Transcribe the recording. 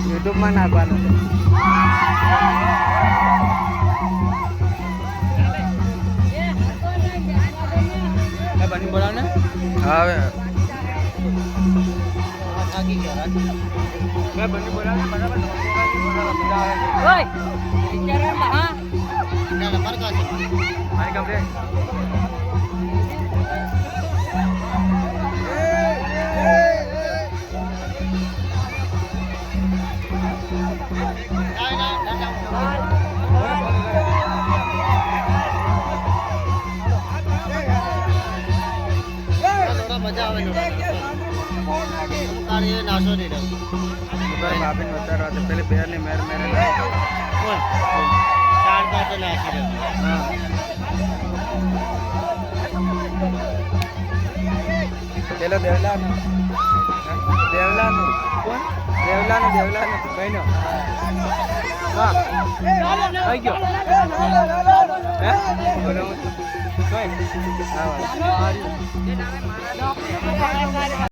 YouTube માં નાખવાનું છે બની બોલાવ ને હવે મેં બની બોલાવ ને બરાબર ઓય વિચારો હા ના નંબર કા છે મારી કમ્પ્લેટ મજા આવે કાળીએ નાશો નહીં રહ્યો બાપીને વધારવા તો પેલી બેરની મેર મેરે કોણ ચાર પાંચ નાખી રહ્યો હા પેલો દેવલાનો કોણ દેવલાનો કઈનો હા આવી ગયો હે બોલો કઈ હા